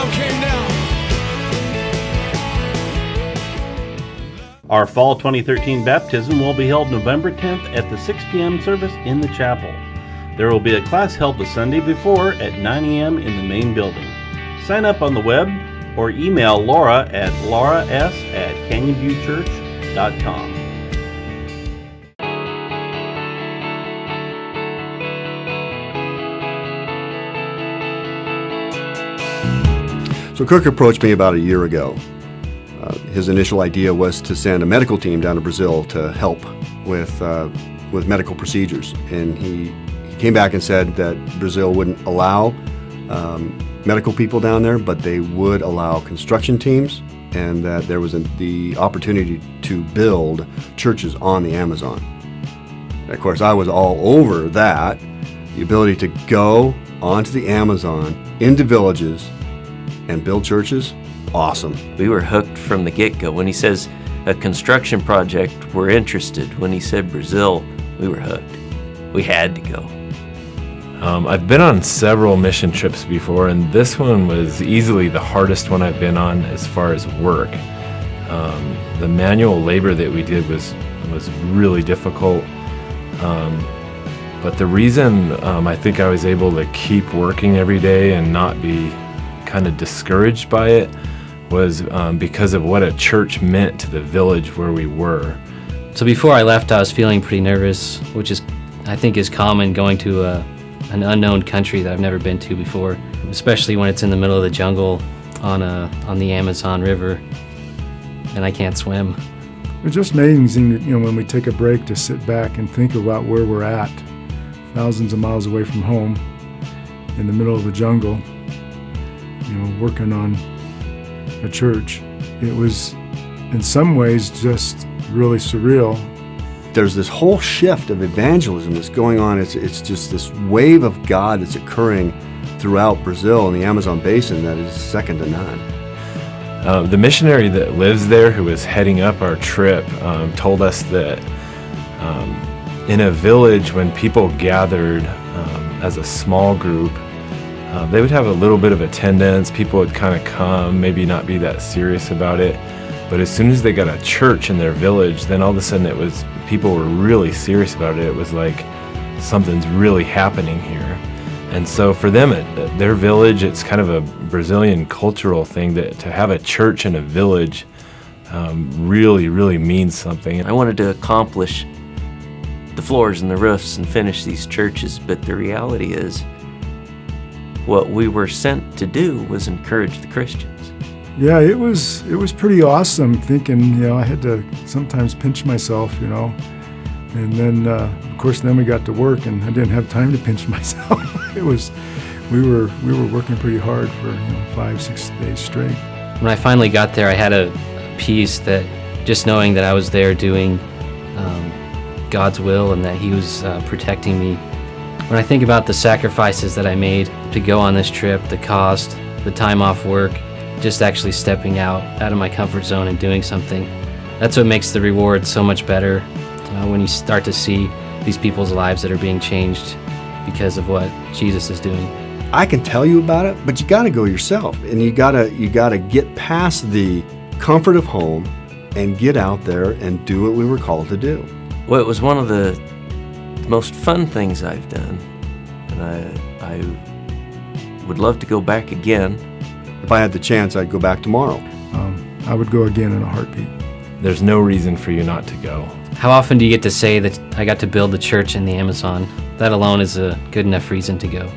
down, came down. Our fall 2013 baptism will be held November 10th at the 6 p.m. service in the chapel. There will be a class held the Sunday before at 9 a.m. in the main building. Sign up on the web or email Laura at lauras@canyonviewchurch.com. So Kirk approached me about a year ago. His initial idea was to send a medical team down to Brazil to help with medical procedures. And he came back and said that Brazil wouldn't allow medical people down there, but they would allow construction teams, and that there was the opportunity to build churches on the Amazon. And of course, I was all over that, the ability to go onto the Amazon, into villages, and build churches. Awesome. We were hooked from the get-go. When he says a construction project, we're interested. When he said Brazil, we were hooked. We had to go. I've been on several mission trips before, and this one was easily the hardest one I've been on as far as work. The manual labor that we did was really difficult. But the reason I think I was able to keep working every day and not be kind of discouraged by it was because of what a church meant to the village where we were. So before I left, I was feeling pretty nervous, which I think is common going to an unknown country that I've never been to before, especially when it's in the middle of the jungle on the Amazon River, and I can't swim. It's just amazing that, when we take a break to sit back and think about where we're at, thousands of miles away from home, in the middle of the jungle, working on a church. It was, in some ways, just really surreal. There's this whole shift of evangelism that's going on. It's just this wave of God that's occurring throughout Brazil and the Amazon basin that is second to none. The missionary that lives there, who was heading up our trip, told us that in a village, when people gathered as a small group, they would have a little bit of attendance. People would kind of come, maybe not be that serious about it. But as soon as they got a church in their village, then all of a sudden people were really serious about it. It was like something's really happening here. And so for them, their village, it's kind of a Brazilian cultural thing that to have a church in a village really, really means something. I wanted to accomplish the floors and the roofs and finish these churches, but the reality is what we were sent to do was encourage the Christians. Yeah, it was pretty awesome thinking, I had to sometimes pinch myself, and then, of course, then we got to work and I didn't have time to pinch myself. We were working pretty hard for 5-6 days straight. When I finally got there, I had a peace that just knowing that I was there doing God's will and that He was protecting me. When I think about the sacrifices that I made to go on this trip, the cost, the time off work, just actually stepping out of my comfort zone and doing something, that's what makes the reward so much better when you start to see these people's lives that are being changed because of what Jesus is doing. I can tell you about it, but you got to go yourself, and you got to get past the comfort of home and get out there and do what we were called to do. Well, it was one of the most fun things I've done, and I would love to go back again. If I had the chance, I'd go back tomorrow. I would go again in a heartbeat. There's no reason for you not to go. How often do you get to say that I got to build a church in the Amazon? That alone is a good enough reason to go.